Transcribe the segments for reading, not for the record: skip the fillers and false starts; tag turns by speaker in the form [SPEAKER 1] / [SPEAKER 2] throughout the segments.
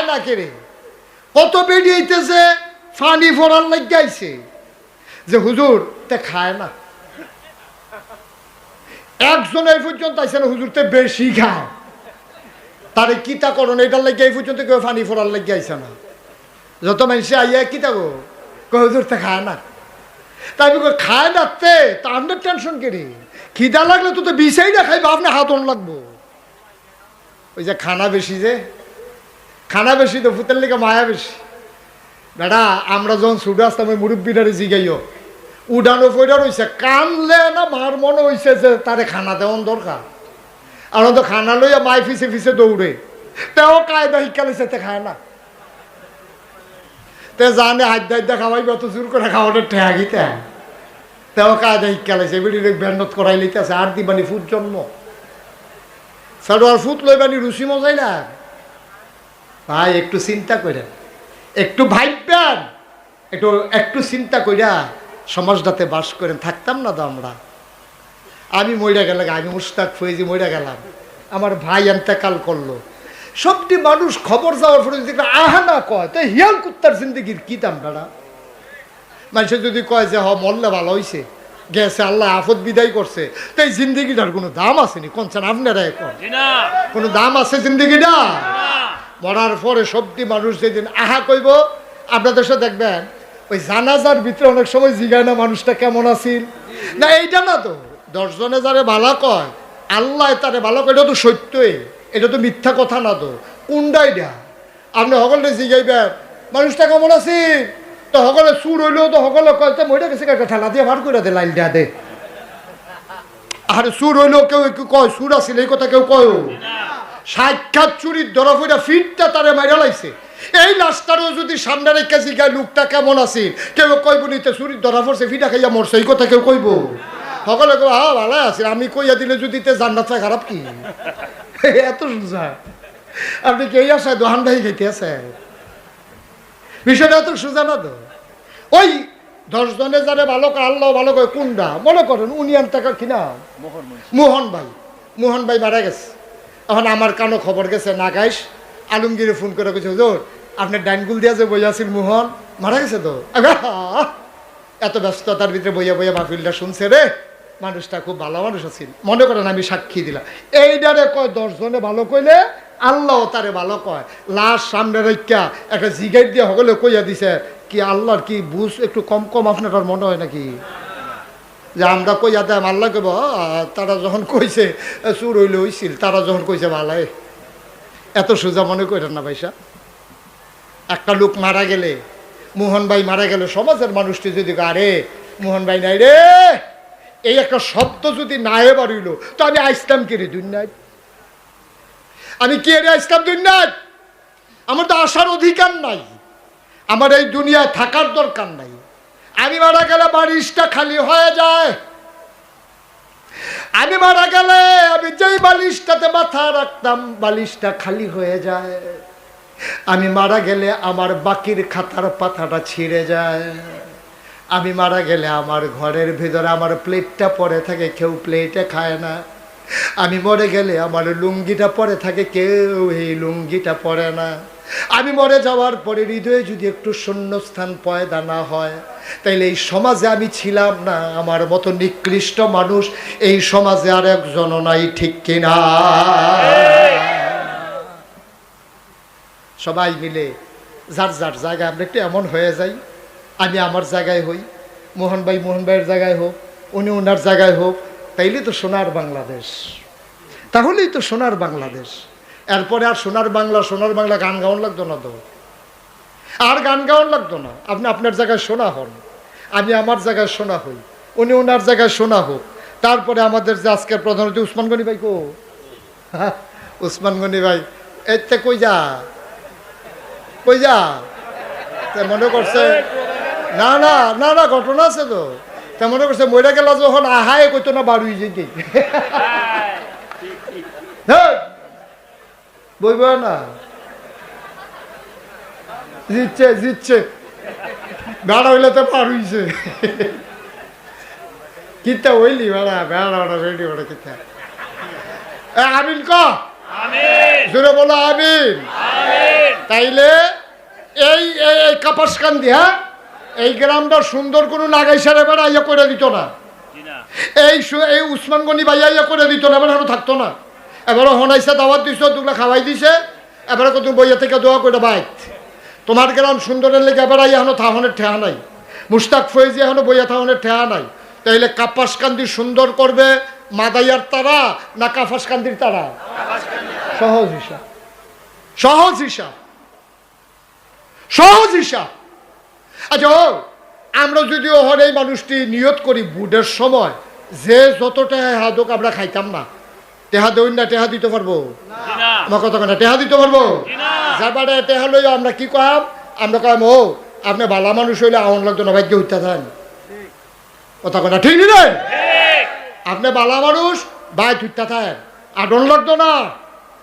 [SPEAKER 1] খায় না কে রে? কত বেরিয়েছে ফানি ফোরার লাগাইছে যে হুজুর তে খায় না। একজন এই পর্যন্ত আইসে না হুজুর তে বেশি খায়, তারে কিতা করণ এটার লাগে এই পর্যন্ত কেউ ফানি ফোরার লাগে আইসে না। যত মানুষে আইয়া কিতা গো হুজুর তে খায় না, তাই খায় না তে তা আন্ডার টেনশন কে রে? খিদা লাগলে তো বিষাই না খাইবা, আপনি হাত অন লাগবো। ওই যে খানা বেশি, যে খানা বেশি তো ফুতের লেগে মায়া বেশি। বেটা আমরা যখন ছুটে আসতাম ওই মুরব্বীটারে জিগাইও উডানো ফইডা রয়েছে, কানলে না মার মনে হয়েছে যে তারে খানা দেওয়ান দরকার। আর তো খানা লইয়া মাই ফিসে ফিসে দৌড়ে, তেও কায়দা শিক্ষালেছে তে খায় না। তে জানে হাইদা খাওয়াইবে অত জোর করে খাওয়াটা ঠেয়াগিতে, তেও কায়দা শিক্ষালেছে বেড়ি ব্যান্ডত করাই লিতেছে। আর দিবানি ফুট জন্ম সাড়োয়ার ফুট লইবানি রুচি মজাই না ভাই। একটু চিন্তা করেন, একটু ভাববেন, একটু চিন্তা কইরা সমাজটাতে বাস করেন, থাকতাম না তো আমরা। আমি মইরা গেলাম, আমি মুশতাক ফয়েজি মইরা গেলাম, আমার ভাই এন্তেকাল করলো। সবটি মানুষ খবর যাওয়ার পরে যদি আহা না কয় তো হিয়াল কুত্তার জিন্দগির কি দাম বেড়া? মানুষের যদি কয় যে হ মরলে ভালো হয়েছে, গেছে আল্লাহ আফত বিদায় করছে, তো এই জিন্দগিটার কোনো দাম আসেনি? কোনছেন আপনারা এখন কোনো দাম আছে জিন্দগিটা? মরার পরে সবটি মানুষ যেদিন আহা কইব, আপনাদের সাথে দেখবেন ওই জানাজার ভিতরে অনেক সময় জিগায় না মানুষটা কেমন আছিল না। এইটা না তো 10 জনে যারে ভালো কয় আল্লাহ তারে ভালো কয়, এটা তো সত্যই, এটা তো মিথ্যা কথা না। তো কোনটা এটা? আপনি সকলে জিগাইবেন মানুষটা কেমন আছে, তো সকলে সুর হইলেও তো সকলে কয় মইটা গেছে একটা ঠেলা দিয়ে ভার করে দে, লাইল দিয়া দে। আর সুর হইলেও কেউ কয় সুর আছিল, এই কথা কেউ কয়। সাক্ষাৎ চুরির ধরা ফইরা ফিটটা তারে মাইরা লাইছে। এই লাশটারও যদি সামনে রেখে জিগায় লোকটা কেমন আছে, কেউ কইব নিতে চুরির ধরা পড়ছে ফিটা খাইয়া মরছে, এই কথা কেউ কইব? সকলে কই হ্যাঁ ভালো আছে, আমি কইয়া দিলে যদি জান্নাত পায় খারাপ কি? এত সোজা। আপনি কে আসায় দোহান ভাই খাইতে আছে, বিষয়টা এত সোজা না তো। ওই 10 জনে যারে ভালো কয় আল্লাহ ভালো কয় কোনটা? মনে করেন উনি টাকা কিনা মোহন ভাই মারা গেছে। এখন আমার কানো খবর গেছে না গাইস, আলমগীরে ফোন করে কইছে হুজুর আপনার ডাইনগুল দিয়া যে বইয়া আছিল মোহন মারা গেছে তো। এত ব্যস্ততার ভিতরে বইয়া বইয়া মাহফিলটা শুনছে রে, মানুষটা খুব ভালো মানুষ আছিল। মনে করেন আমি সাক্ষী দিলাম, এইটারে কয় 10 জনে ভালো কইলে আল্লাহ তারে ভালো কয়। লাশ সামনে রেখা একটা জিগাইট দিয়ে সকলে কইয়া দিছে কি আল্লাহর কি বুঝ একটু কম কম আপনার মনে হয় নাকি? যে আমরা কইয়া দেয় আল্লাহ কইব তারা যখন কইছে চুর হইলে হইছিল, তারা যখন কইছে ভালাই। এত সোজা মনে করেন না ভাইসা। একটা লোক মারা গেলে, মোহন ভাই মারা গেলে সমাজের মানুষটি যদি আরে মোহন ভাই নাই রে, এই একটা শব্দ যদি না এবার হইল, তো আমি আইসলাম কে রে দুনিয়ায়? আমি কে রে আইসলাম দুনিয়ায়? আমার তো আসার অধিকার নাই, আমার এই দুনিয়ায় থাকার দরকার নাই। আমি মারা গেলে বালিশটা খালি হয়ে যায়। আমি মারা গেলে আমি যেই বালিশটাতে মাথা রাখতাম বালিশটা খালি হয়ে যায়। আমি মারা গেলে আমার বাকির খাতার পাতাটা ছিঁড়ে যায়। আমি মারা গেলে আমার ঘরের ভিতরে আমার প্লেটটা পড়ে থাকে, কেউ প্লেটে খায় না। আমি মরে গেলে আমার লুঙ্গিটা পরে থাকে, কেউ এই লুঙ্গিটা পরে না। আমি মরে যাওয়ার পরে হৃদয়ে যদি একটু শূন্যস্থান পয়দা না হয়, তাইলে এই সমাজে আমি ছিলাম না। আমার মতো নিকৃষ্ট মানুষ এই সমাজে আর একজনও নাই, ঠিক কিনা? সবাই মিলে যার যার জায়গায় আমরা একটু এমন হয়ে যাই, আমি আমার জায়গায় হই, মোহন ভাইয়ের জায়গায় হোক, উনি ওনার জায়গায় হোক, তাইলে তো সোনার বাংলাদেশ, তাহলেই তো সোনার বাংলাদেশ। এরপরে আর সোনার বাংলা গান গাওয়ান লাগতো না তো, আর গান গাওয়ান লাগতো না। আপনি আপনার জায়গায় সোনা হন, আমি আমার জায়গায় সোনা হই, উনি ওনার জায়গায় সোনা হোক। তারপরে আমাদের যে আজকের প্রধান অতিথি উসমান গনি ভাই, কো উসমান গনি ভাই এতে কই যা মনে করছে না না না না ঘটনা আছে তো, তা মনে করছে মইরা গেলা যখন আহায় কইতো না বাড়ুই যে বইব না, জিতছে বেড়া হইলে তো পার হইছে কিতা হইলি বেড়া রেডি বেড়া কিতা আমিন ক জোরে বলো আমিন। তাইলে এই এই কাপাসকান্দি, হ্যাঁ, এই গ্রামটা সুন্দর কোনো নাগাইসার এবার আইয়া করে দিত না, এই এই উসমানগনি ভাইয়া ইয়া করে দিত না, এবার আরো থাকতো না। এবারও হনাইসা দাওয়াত দিছ, দুগুলা খাওয়াই দিছে, এবারে কত বইয়া থেকে দোয়া করে বাইক তোমার গ্রাম সুন্দরের লেগে এবার এখনো থাহনের ঠেহা নাই, মুস্তাক ফয়েজি এখনো বইয়া থাহনের ঠেহা নাই। তাইলে কাপাসকান্দি সুন্দর করবে মাদাইয়ার তারা না কাপাসকান্দির তারা? সহজ হিসাব, সহজ হিসাব, সহজ হিসাব। আচ্ছা, আমরা যদি ওহর এই মানুষটি নিয়ত করি বুডের সময় যে যত টেহা হাদক আমরা খাইতাম না, টেহা দই না টেহা দিতে পারবো? আমার কথা না, টেহা দিতে পারবো? যাবারে টেহা লই আমরা কি কয়াম? আমরা কয়াম ও আপনি বালা মানুষ হইলে আউন লাগতো না, ভাগ্য হইতে থাকেন। কথা কথা ঠিক নি? আপনি বালা মানুষ ভাই তুইতে থাকেন, আডন লাগতো না,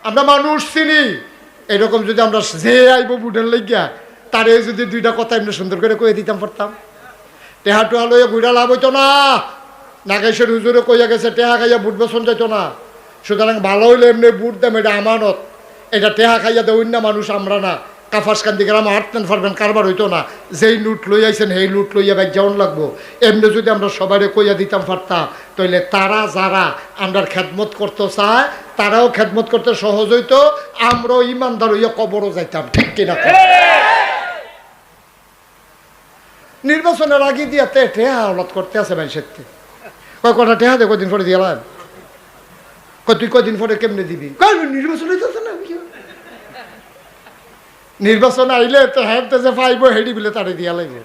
[SPEAKER 1] আমরা মানুষ চিনি। এরকম যদি আমরা যে আইব বুডের লাগিয়া তারে যদি দুইটা কথা এমনি সুন্দর করে কয়ে দিতাম পারতাম, টেহা টেহা লইয়া বুড়া লাভ হইতো না। নাগেশের হুজুরে কইয়া গেছে টেহা খাইয়া বুট বেসন যাইতো না। সুতরাং ভালো হইলে এমনি বুট দাম, এটা আমানত, এটা টেহা খাইয়া দেউন না মানুষ আমরা না। কাপাসকান্দি গ্রাম হাঁটতেন পারবেন, কারবার হইতো না। যেই লুট লই আইছেন সেই লুট লইয়া বাইক যেমন লাগবো, এমনি যদি আমরা সবাই কইয়া দিতাম পারতাম, তাইলে তারা যারা আমরা খেদমত করতে চায় তারাও খেদমত করতে সহজ হইতো, আমরাও ইমানদার হইয়া কবরও যাইতাম। ঠিক কিনা? নির্বাচনের আগে দিয়ে টেহা আওলাদ করতে আছে মানুষের, কয় কটা টেহা দে, কদিন পরে দিলাম, তুই কদিন পরে কেমনে দিবি? নির্বাচন হইতেছে না, নির্বাচন আইলে তো হ্যাঁ যে পাইব হেডি বিলে তারে দিয়া লাগবে।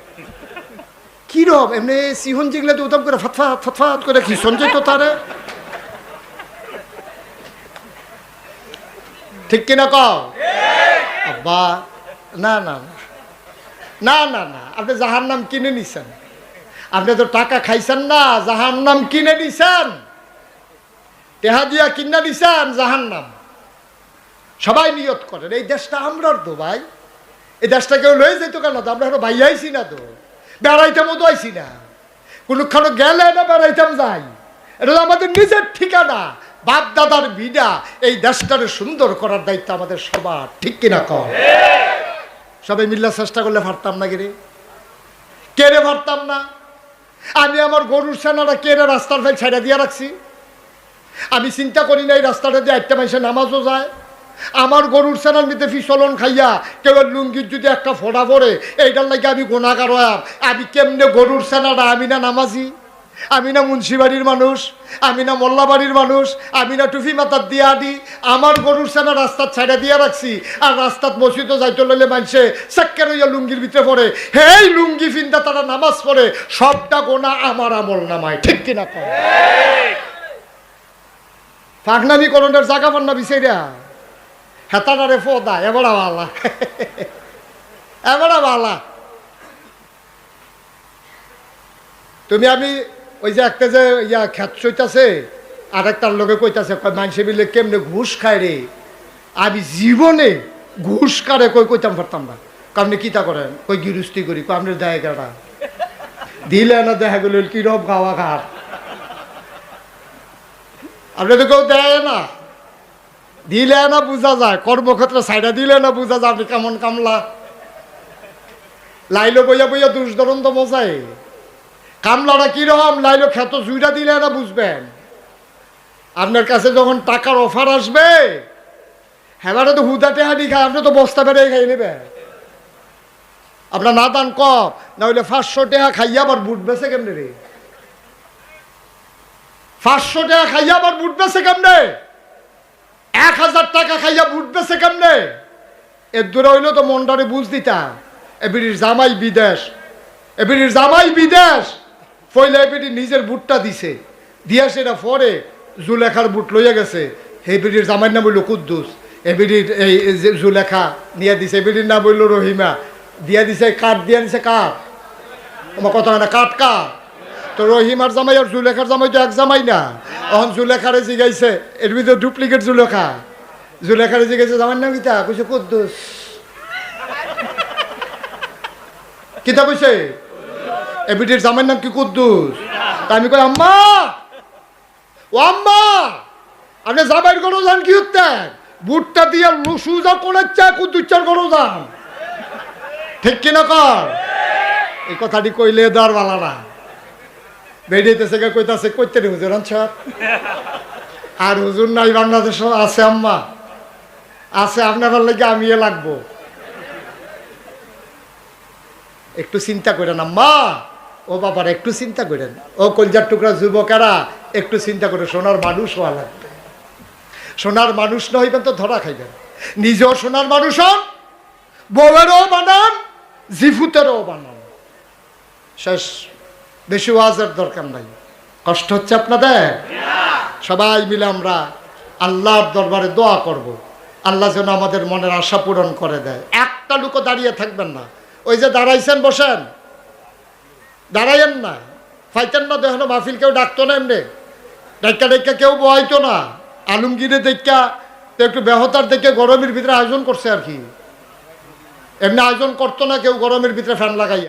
[SPEAKER 1] কিরম এমনি সিহন যেগুলো তো উত্তম করে ফতফাত ফতফাত করে খিসন যেত তারে। ঠিক কিনা কও? আব্বা না না না না না, আপনি জাহার নাম কিনে নিছেন, আপনি তো টাকা খাইছেন না, জাহার নাম কিনে নিছেন, টেহা দিয়া কিনা নিছেন জাহার নাম। সবাই নিয়ত করেন এই দেশটা আমরার তো ভাই, এই দেশটা কেউ লয়ে যেত কেন? তো আমরা এখন ভাই আইসি না, তো বেড়াইতামও তো আইসি না, কোনখানে গেলে না বেড়াইতাম যাই, এটা তো আমাদের নিজের ঠিকানা, বাপ দাদার বিডা। এই দেশটারে সুন্দর করার দায়িত্ব আমাদের সবার। ঠিক কিনা কম? সবাই মিল্লা চেষ্টা করলে পারতাম না, গেরে কেড়ে পারতাম না। আমি আমার গরুর সেনারা কেড়ে রাস্তার ফেল ছেড়ে দিয়ে রাখছি, আমি চিন্তা করি না এই রাস্তাটা দিয়ে একটা মানুষের নামাজও যায়। আমার গরুর সেনার মধ্যে ফিসলন খাইয়া কেউ লুঙ্গির যদি একটা ফোড়া পড়ে, এইটার লাগে আমি গুণাগার হয়াম। আমি কেমনে গরুর সেনারা? আমি না নামাজি, আমি না মুন্সিবাড়ির মানুষ, আমি না মোল্লাবাড়ির মানুষ, আমি না টুফি মাথার দিয়া দি। আমার গরুর সেনা রাস্তার ছাইড়া দিয়া রাখছি, আর রাস্তাত মসজিদও যাইতে লইলে মানুষে চাক্কের হইয়া লুঙ্গির ভিতরে পড়ে, হেই লুঙ্গি ফিন্দা তারা নামাজ পড়ে, সবটা গোনা আমার আমল নামায়। ঠিক কিনা কয়? ফাগনামি করণের জায়গা পান না বিচাইরা, হেতাটারে ফোদা এবারা বালা, এবারা বালা। তুমি আমি ওই যে একটা যে ইয়া খ্যাত চইতাছে, আর একটার লোকে কইতাছে মানুষে মিলে কেমনে ঘুষ খায় রে। আমি জীবনে ঘুষ কারে কইতাম পারতাম না। আপনি কিতা করেন? কই গিরুস্তি করি। আপনার জায়গাটা দিলে না, দেখা গেল কিরম গাওয়া ঘাট, আপনি তো কেউ দেয় না, দিলে না বোঝা যায়, কর্মক্ষেত্রে সাইডা দিলে না বোঝা যায় আপনি কেমন কামলা। লাইলো বইয়া বইয়া দুষ ধরন তো মজাই, কামলাটা কিরকম লাইলো খেত জুইটা দিলে না বুঝবেন। আপনার কাছে যখন টাকার অফার আসবে, হ্যাঁ তো হুদাটে হাঁটি খায়, আপনি তো বস্তা বেড়ে খাই নেবে। আপনার না দান কম, না হইলে 500 টাকা খাইয়া আবার বুট বেছে কেমনে রে? 500 টাকা খাইয়া আবার বুট বেছে কেমনে? 1000 টাকা খাইয়া বুট বেছে কেমনে? এর দূরে হইলেও তো মনটারে বুঝ দিতাম। এবিডির জামাই বিদেশ, এবিডির জামাই বিদেশ, পয়লা এবিডি নিজের বুটটা দিছে, দিয়া সেটা পরে জুলেখার বুট লইয়া গেছে। এবিডির জামাইয়ের নাম হইল কুদ্দুস, এবিডির এই জুলেখা নিয়ে দিছে, এবিডির নাম হইল রহিমা, দিয়া দিছে কাঠ, দিয়া দিছে কাঠ। আমার কথা না, কাঠ কাঠ। তো রহিমার জামাই আর জুলেখার জামাই তো এক জামাই না। এখন জুলেখারে জিগাইছে, এর ভিতরে ডুপ্লিকেট জুলেখা। জুলেখারে জিগাইছে জামাইয়ের নাম কিতা? কইছে কুদ্দুস। কিতা কইছে? এবিডির জামাইয়ের নাম কি? কুদ্দুস। তা আমি কই আম্মা, ও আম্মা, আপনি জামাইয়ের কোনো জান কি হতেন? বুটটা দিয়ে লুসুজা করে চা কুদুচ্চার করো যান, ঠিক কিনা কর? এই কথাটি কইলে দর বালা না, বেরিয়েতেছে কইতাছে কইতে রে হুজুর আনছার, আর হুজুর নাই বাংলাদেশ আছে, আম্মা আছে, আপনার লাগে আমি লাগবো। একটু চিন্তা করেন আম্মা, ও বাবার একটু চিন্তা করেন, ও কলজার টুকরা যুবকেরা একটু চিন্তা করে, সোনার মানুষ হওয়া লাগবে। সোনার মানুষ না হইবেন তো ধরা খাইবেন। নিজেও সোনার মানুষ হন, বউয়েরও বানান, জিফুতেরও বানান। শেষ, বেশি ওয়াজের দরকার নাই। কষ্ট হচ্ছে আপনাদের? সবাই মিলে আমরা আল্লাহর দরবারে দোয়া করব, আল্লাহ যেন আমাদের মনের আশা পূরণ করে দেয়। একটা লোকও দাঁড়িয়ে থাকবেন না, ওই যে দাঁড়াইছেন বসেন, দাঁড়াইয়েন না, ফাইতেন না। দেখেন মাহফিল কেউ ডাকতো না, এমনি ডাক্কা ডাক্কা কেউ বহাইতো না। আলমগীরে দেখা তো একটু বেহতার দেখে গরমের ভিতরে আয়োজন করছে আর কি, এমনি আয়োজন করতো না কেউ গরমের ভিতরে ফ্যান লাগাইয়া।